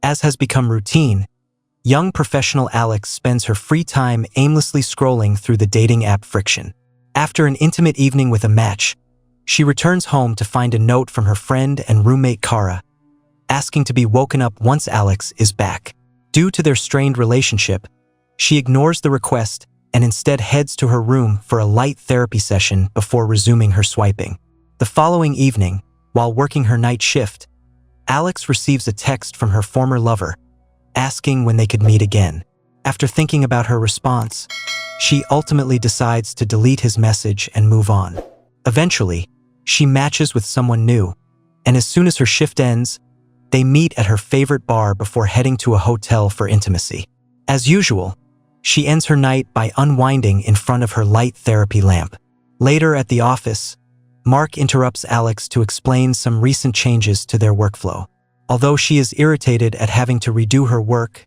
As has become routine, young professional Alex spends her free time aimlessly scrolling through the dating app Friction. After an intimate evening with a match, she returns home to find a note from her friend and roommate Kara, asking to be woken up once Alex is back. Due to their strained relationship, she ignores the request and instead heads to her room for a light therapy session before resuming her swiping. The following evening, while working her night shift, Alex receives a text from her former lover, asking when they could meet again. After thinking about her response, she ultimately decides to delete his message and move on. Eventually, she matches with someone new, and as soon as her shift ends, they meet at her favorite bar before heading to a hotel for intimacy. As usual, she ends her night by unwinding in front of her light therapy lamp. Later at the office, Mark interrupts Alex to explain some recent changes to their workflow. Although she is irritated at having to redo her work,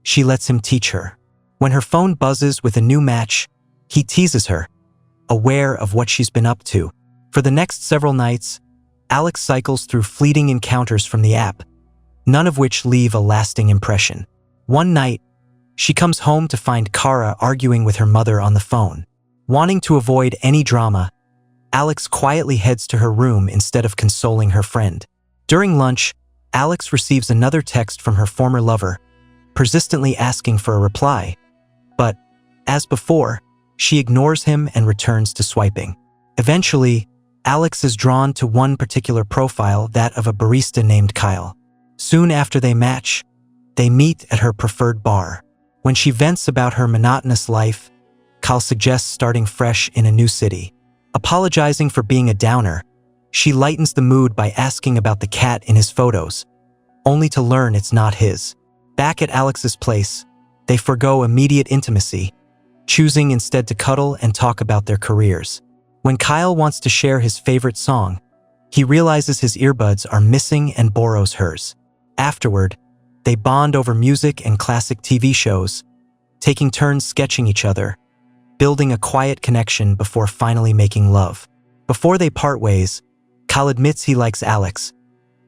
she lets him teach her. When her phone buzzes with a new match, he teases her, aware of what she's been up to. For the next several nights, Alex cycles through fleeting encounters from the app, none of which leave a lasting impression. One night, she comes home to find Kara arguing with her mother on the phone. Wanting to avoid any drama, Alex quietly heads to her room instead of consoling her friend. During lunch, Alex receives another text from her former lover, persistently asking for a reply. But, as before, she ignores him and returns to swiping. Eventually, Alex is drawn to one particular profile, that of a barista named Kyle. Soon after they match, they meet at her preferred bar. When she vents about her monotonous life, Kyle suggests starting fresh in a new city. Apologizing for being a downer, she lightens the mood by asking about the cat in his photos, only to learn it's not his. Back at Alex's place, they forgo immediate intimacy, choosing instead to cuddle and talk about their careers. When Kyle wants to share his favorite song, he realizes his earbuds are missing and borrows hers. Afterward, they bond over music and classic TV shows, taking turns sketching each other, building a quiet connection before finally making love. Before they part ways, Kyle admits he likes Alex,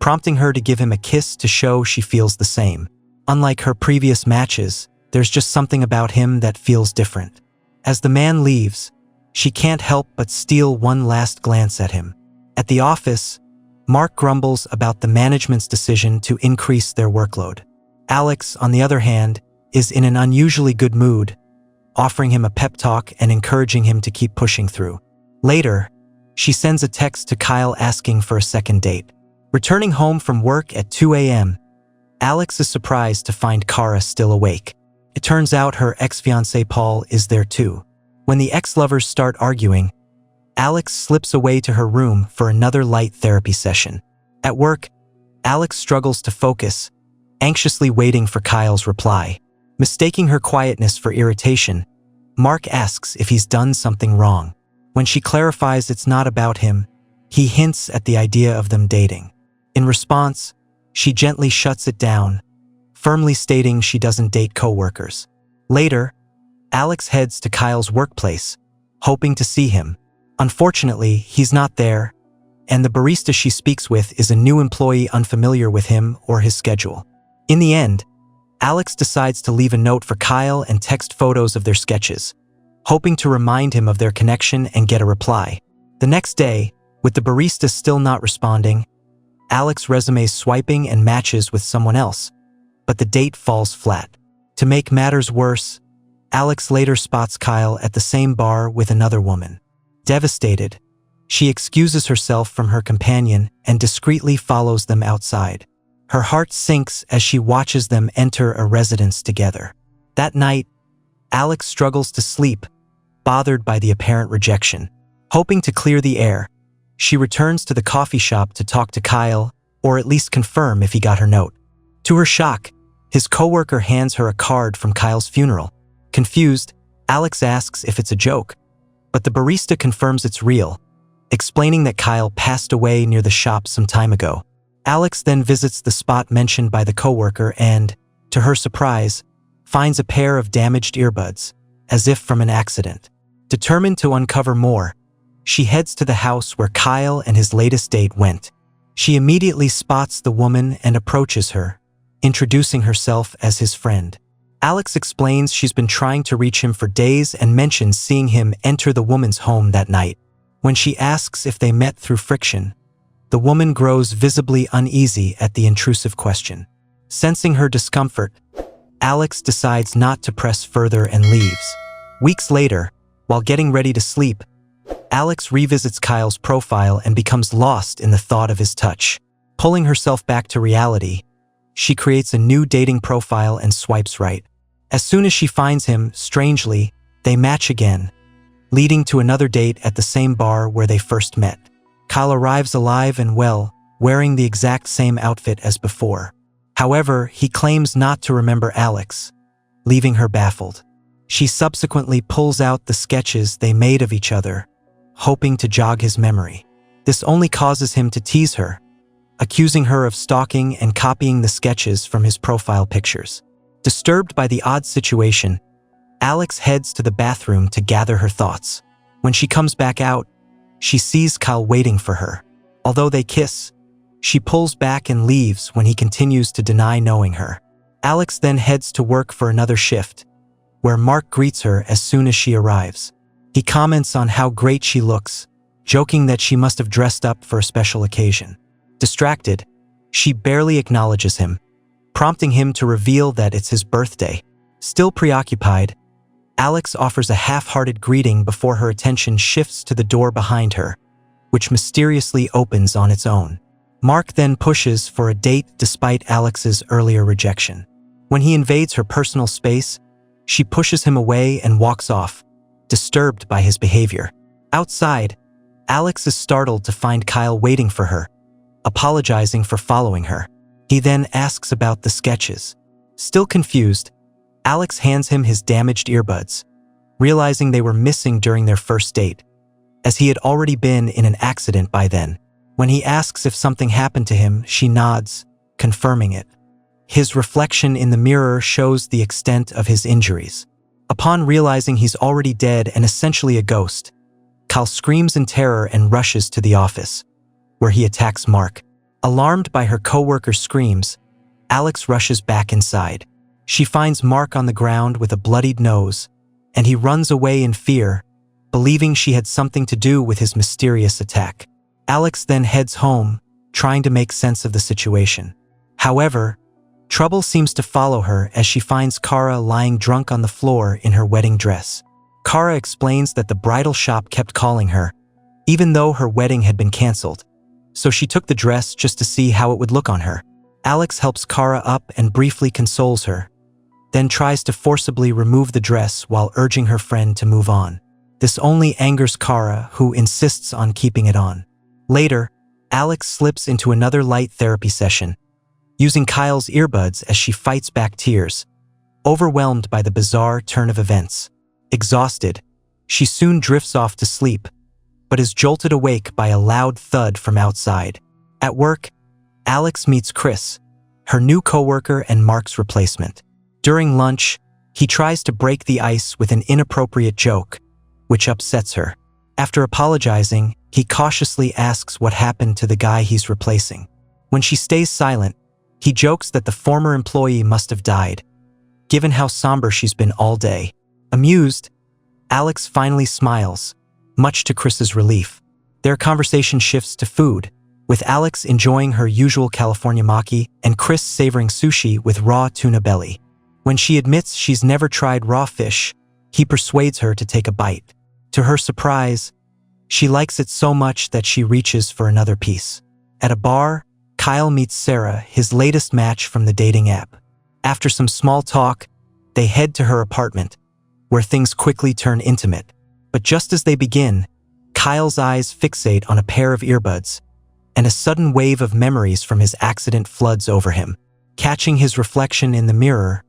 prompting her to give him a kiss to show she feels the same. Unlike her previous matches, there's just something about him that feels different. As the man leaves, she can't help but steal one last glance at him. At the office, Mark grumbles about the management's decision to increase their workload. Alex, on the other hand, is in an unusually good mood, offering him a pep talk and encouraging him to keep pushing through. Later, she sends a text to Kyle asking for a second date. Returning home from work at 2 a.m., Alex is surprised to find Kara still awake. It turns out her ex-fiancé Paul is there too. When the ex-lovers start arguing, Alex slips away to her room for another light therapy session. At work, Alex struggles to focus, anxiously waiting for Kyle's reply. Mistaking her quietness for irritation, Mark asks if he's done something wrong. When she clarifies it's not about him, he hints at the idea of them dating. In response, she gently shuts it down, firmly stating she doesn't date coworkers. Later, Alex heads to Kyle's workplace, hoping to see him. Unfortunately, he's not there, and the barista she speaks with is a new employee unfamiliar with him or his schedule. In the end, Alex decides to leave a note for Kyle and text photos of their sketches, hoping to remind him of their connection and get a reply. The next day, with the barista still not responding, Alex resumes swiping and matches with someone else, but the date falls flat. To make matters worse, Alex later spots Kyle at the same bar with another woman. Devastated, she excuses herself from her companion and discreetly follows them outside. Her heart sinks as she watches them enter a residence together. That night, Alex struggles to sleep, bothered by the apparent rejection. Hoping to clear the air, she returns to the coffee shop to talk to Kyle, or at least confirm if he got her note. To her shock, his coworker hands her a card from Kyle's funeral. Confused, Alex asks if it's a joke, but the barista confirms it's real, explaining that Kyle passed away near the shop some time ago. Alex then visits the spot mentioned by the coworker and, to her surprise, finds a pair of damaged earbuds, as if from an accident. Determined to uncover more, she heads to the house where Kyle and his latest date went. She immediately spots the woman and approaches her, introducing herself as his friend. Alex explains she's been trying to reach him for days and mentions seeing him enter the woman's home that night. When she asks if they met through friction, the woman grows visibly uneasy at the intrusive question. Sensing her discomfort, Alex decides not to press further and leaves. Weeks later, while getting ready to sleep, Alex revisits Kyle's profile and becomes lost in the thought of his touch. Pulling herself back to reality, she creates a new dating profile and swipes right. As soon as she finds him, strangely, they match again, leading to another date at the same bar where they first met. Kyle arrives alive and well, wearing the exact same outfit as before. However, he claims not to remember Alex, leaving her baffled. She subsequently pulls out the sketches they made of each other, hoping to jog his memory. This only causes him to tease her, accusing her of stalking and copying the sketches from his profile pictures. Disturbed by the odd situation, Alex heads to the bathroom to gather her thoughts. When she comes back out, she sees Kyle waiting for her. Although they kiss, she pulls back and leaves when he continues to deny knowing her. Alex then heads to work for another shift, where Mark greets her as soon as she arrives. He comments on how great she looks, joking that she must have dressed up for a special occasion. Distracted, she barely acknowledges him, prompting him to reveal that it's his birthday. Still preoccupied, Alex offers a half-hearted greeting before her attention shifts to the door behind her, which mysteriously opens on its own. Mark then pushes for a date despite Alex's earlier rejection. When he invades her personal space, she pushes him away and walks off, disturbed by his behavior. Outside, Alex is startled to find Kyle waiting for her, apologizing for following her. He then asks about the sketches. Still confused, Alex hands him his damaged earbuds, realizing they were missing during their first date, as he had already been in an accident by then. When he asks if something happened to him, she nods, confirming it. His reflection in the mirror shows the extent of his injuries. Upon realizing he's already dead and essentially a ghost, Kyle screams in terror and rushes to the office, where he attacks Mark. Alarmed by her co-worker's screams, Alex rushes back inside. She finds Mark on the ground with a bloodied nose, and he runs away in fear, believing she had something to do with his mysterious attack. Alex then heads home, trying to make sense of the situation. However, trouble seems to follow her as she finds Kara lying drunk on the floor in her wedding dress. Kara explains that the bridal shop kept calling her, even though her wedding had been canceled, so she took the dress just to see how it would look on her. Alex helps Kara up and briefly consoles her, then tries to forcibly remove the dress while urging her friend to move on. This only angers Kara, who insists on keeping it on. Later, Alex slips into another light therapy session, using Kyle's earbuds as she fights back tears, overwhelmed by the bizarre turn of events. Exhausted, she soon drifts off to sleep, but is jolted awake by a loud thud from outside. At work, Alex meets Chris, her new coworker and Mark's replacement. During lunch, he tries to break the ice with an inappropriate joke, which upsets her. After apologizing, he cautiously asks what happened to the guy he's replacing. When she stays silent, he jokes that the former employee must have died, given how somber she's been all day. Amused, Alex finally smiles, much to Chris's relief. Their conversation shifts to food, with Alex enjoying her usual California maki and Chris savoring sushi with raw tuna belly. When she admits she's never tried raw fish, he persuades her to take a bite. To her surprise, she likes it so much that she reaches for another piece. At a bar, Kyle meets Sarah, his latest match from the dating app. After some small talk, they head to her apartment, where things quickly turn intimate. But just as they begin, Kyle's eyes fixate on a pair of earbuds, and a sudden wave of memories from his accident floods over him. Catching his reflection in the mirror,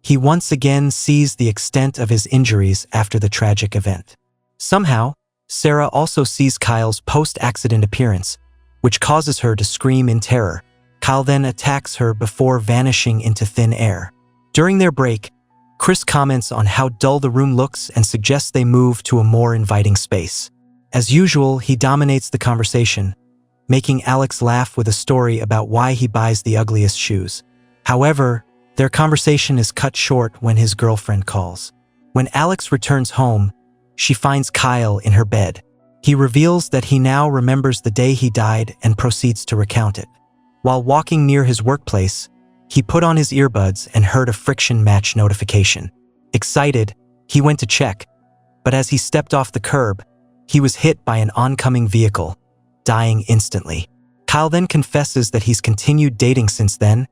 he once again sees the extent of his injuries after the tragic event. Somehow, Sarah also sees Kyle's post-accident appearance, which causes her to scream in terror. Kyle then attacks her before vanishing into thin air. During their break, Chris comments on how dull the room looks and suggests they move to a more inviting space. As usual, he dominates the conversation, making Alex laugh with a story about why he buys the ugliest shoes. However, their conversation is cut short when his girlfriend calls. When Alex returns home, she finds Kyle in her bed. He reveals that he now remembers the day he died and proceeds to recount it. While walking near his workplace, he put on his earbuds and heard a friction match notification. Excited, he went to check, but as he stepped off the curb, he was hit by an oncoming vehicle, dying instantly. Kyle then confesses that he's continued dating since then,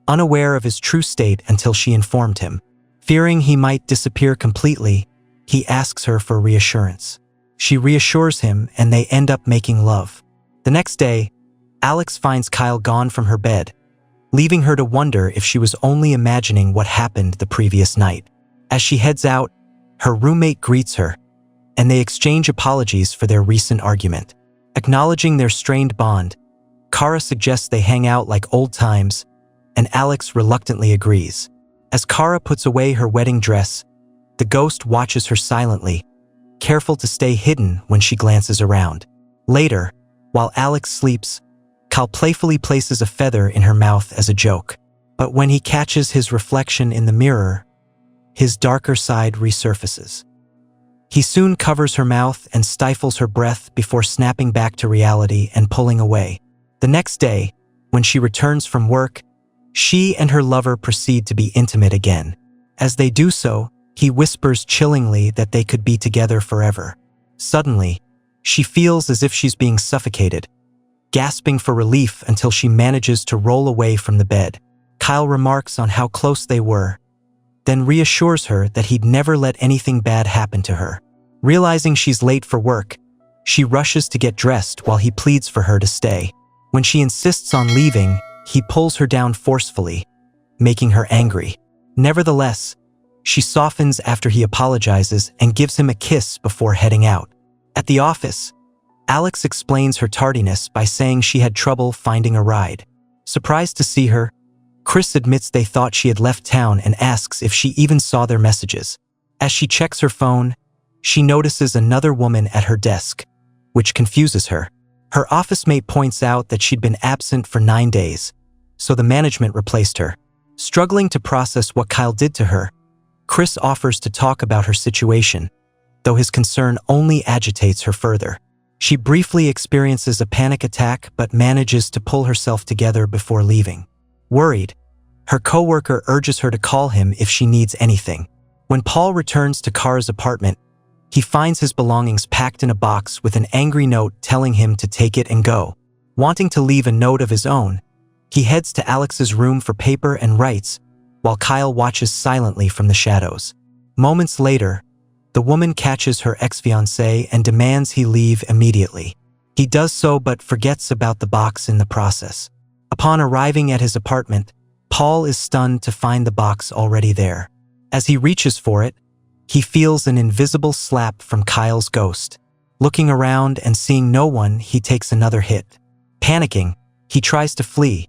unaware of his true state until she informed him. Fearing he might disappear completely, he asks her for reassurance. She reassures him and they end up making love. The next day, Alex finds Kyle gone from her bed, leaving her to wonder if she was only imagining what happened the previous night. As she heads out, her roommate greets her, and they exchange apologies for their recent argument. Acknowledging their strained bond, Kara suggests they hang out like old times, and Alex reluctantly agrees. As Kara puts away her wedding dress, the ghost watches her silently, careful to stay hidden when she glances around. Later, while Alex sleeps, Kyle playfully places a feather in her mouth as a joke. But when he catches his reflection in the mirror, his darker side resurfaces. He soon covers her mouth and stifles her breath before snapping back to reality and pulling away. The next day, when she returns from work, she and her lover proceed to be intimate again. As they do so, he whispers chillingly that they could be together forever. Suddenly, she feels as if she's being suffocated, gasping for relief until she manages to roll away from the bed. Kyle remarks on how close they were, then reassures her that he'd never let anything bad happen to her. Realizing she's late for work, she rushes to get dressed while he pleads for her to stay. When she insists on leaving, he pulls her down forcefully, making her angry. Nevertheless, she softens after he apologizes and gives him a kiss before heading out. At the office, Alex explains her tardiness by saying she had trouble finding a ride. Surprised to see her, Chris admits they thought she had left town and asks if she even saw their messages. As she checks her phone, she notices another woman at her desk, which confuses her. Her office mate points out that she'd been absent for 9 days, so the management replaced her. Struggling to process what Kyle did to her, Chris offers to talk about her situation, though his concern only agitates her further. She briefly experiences a panic attack but manages to pull herself together before leaving. Worried, her coworker urges her to call him if she needs anything. When Paul returns to Kara's apartment, he finds his belongings packed in a box with an angry note telling him to take it and go. Wanting to leave a note of his own, he heads to Alex's room for paper and writes, while Kyle watches silently from the shadows. Moments later, the woman catches her ex-fiancé and demands he leave immediately. He does so but forgets about the box in the process. Upon arriving at his apartment, Paul is stunned to find the box already there. As he reaches for it, he feels an invisible slap from Kyle's ghost. Looking around and seeing no one, he takes another hit. Panicking, he tries to flee,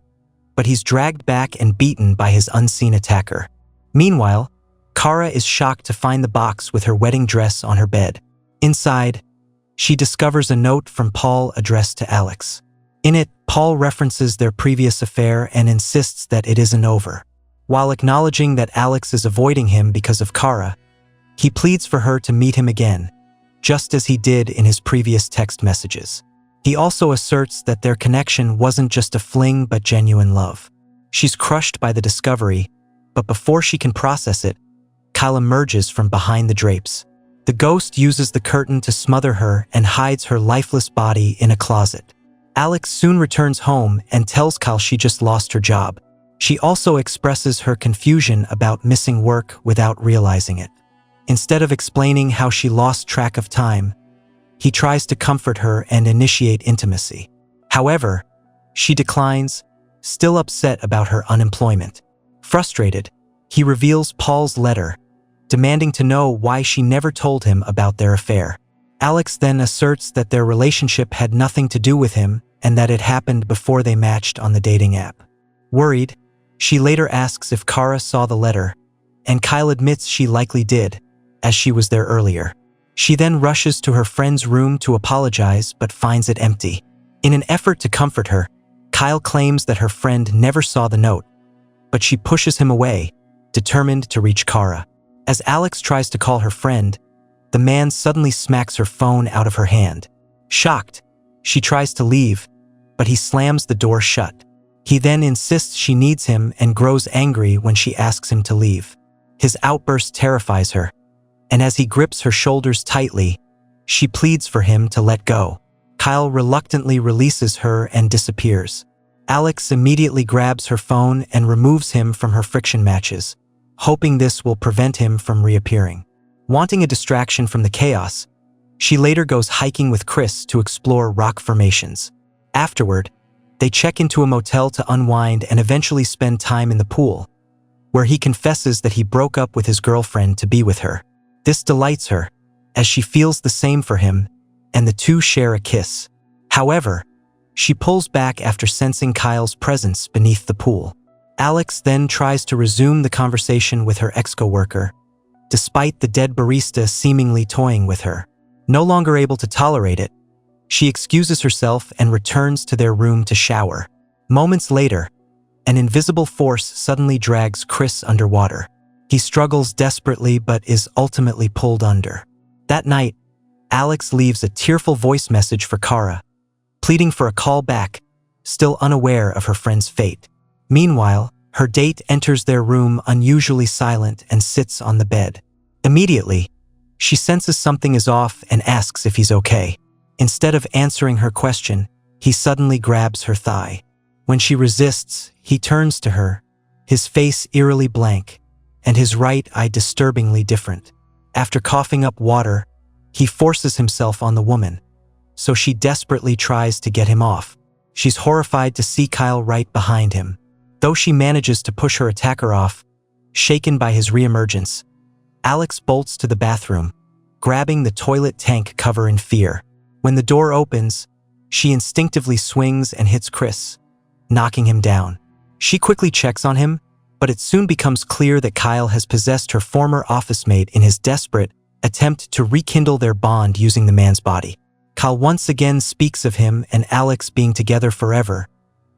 but he's dragged back and beaten by his unseen attacker. Meanwhile, Kara is shocked to find the box with her wedding dress on her bed. Inside, she discovers a note from Paul addressed to Alex. In it, Paul references their previous affair and insists that it isn't over. While acknowledging that Alex is avoiding him because of Kara, he pleads for her to meet him again, just as he did in his previous text messages. He also asserts that their connection wasn't just a fling but genuine love. She's crushed by the discovery, but before she can process it, Kyle emerges from behind the drapes. The ghost uses the curtain to smother her and hides her lifeless body in a closet. Alex soon returns home and tells Kyle she just lost her job. She also expresses her confusion about missing work without realizing it. Instead of explaining how she lost track of time, he tries to comfort her and initiate intimacy. However, she declines, still upset about her unemployment. Frustrated, he reveals Paul's letter, demanding to know why she never told him about their affair. Alex then asserts that their relationship had nothing to do with him and that it happened before they matched on the dating app. Worried, she later asks if Kara saw the letter, and Kyle admits she likely did, as she was there earlier. She then rushes to her friend's room to apologize but finds it empty. In an effort to comfort her, Kyle claims that her friend never saw the note, but she pushes him away, determined to reach Kara. As Alex tries to call her friend, the man suddenly smacks her phone out of her hand. Shocked, she tries to leave, but he slams the door shut. He then insists she needs him and grows angry when she asks him to leave. His outburst terrifies her, and as he grips her shoulders tightly, she pleads for him to let go. Kyle reluctantly releases her and disappears. Alex immediately grabs her phone and removes him from her friction matches, hoping this will prevent him from reappearing. Wanting a distraction from the chaos, she later goes hiking with Chris to explore rock formations. Afterward, they check into a motel to unwind and eventually spend time in the pool, where he confesses that he broke up with his girlfriend to be with her. This delights her, as she feels the same for him, and the two share a kiss. However, she pulls back after sensing Kyle's presence beneath the pool. Alex then tries to resume the conversation with her ex-coworker, despite the dead barista seemingly toying with her. No longer able to tolerate it, she excuses herself and returns to their room to shower. Moments later, an invisible force suddenly drags Chris underwater. He struggles desperately but is ultimately pulled under. That night, Alex leaves a tearful voice message for Kara, pleading for a call back, still unaware of her friend's fate. Meanwhile, her date enters their room unusually silent and sits on the bed. Immediately, she senses something is off and asks if he's okay. Instead of answering her question, he suddenly grabs her thigh. When she resists, he turns to her, his face eerily blank, and his right eye disturbingly different. After coughing up water, he forces himself on the woman, so she desperately tries to get him off. She's horrified to see Kyle right behind him. Though she manages to push her attacker off, shaken by his reemergence, Alex bolts to the bathroom, grabbing the toilet tank cover in fear. When the door opens, she instinctively swings and hits Chris, knocking him down. She quickly checks on him, but it soon becomes clear that Kyle has possessed her former office mate in his desperate attempt to rekindle their bond using the man's body. Kyle once again speaks of him and Alex being together forever,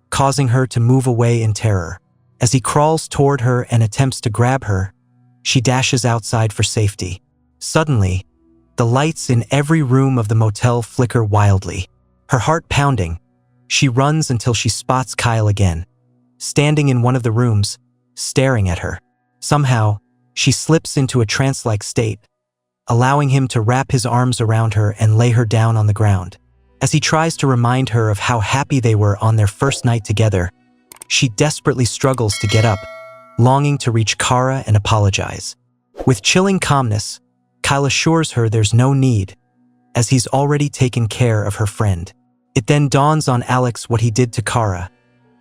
causing her to move away in terror. As he crawls toward her and attempts to grab her, she dashes outside for safety. Suddenly, the lights in every room of the motel flicker wildly. Her heart pounding, she runs until she spots Kyle again, standing in one of the rooms, staring at her. Somehow, she slips into a trance-like state, allowing him to wrap his arms around her and lay her down on the ground. As he tries to remind her of how happy they were on their first night together, she desperately struggles to get up, longing to reach Kara and apologize. With chilling calmness, Kyle assures her there's no need, as he's already taken care of her friend. It then dawns on Alex what he did to Kara,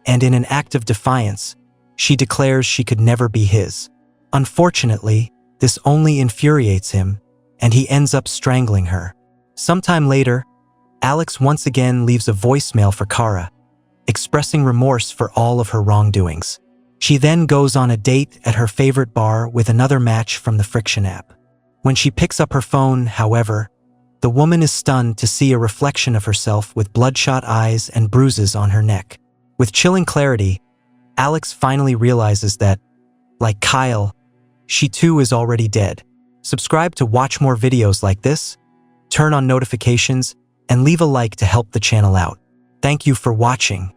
and in an act of defiance, she declares she could never be his. Unfortunately, this only infuriates him, and he ends up strangling her. Sometime later, Alex once again leaves a voicemail for Kara, expressing remorse for all of her wrongdoings. She then goes on a date at her favorite bar with another match from the Friction app. When she picks up her phone, however, the woman is stunned to see a reflection of herself with bloodshot eyes and bruises on her neck. With chilling clarity, Alex finally realizes that, like Kyle, she too is already dead. Subscribe to watch more videos like this, turn on notifications, and leave a like to help the channel out. Thank you for watching.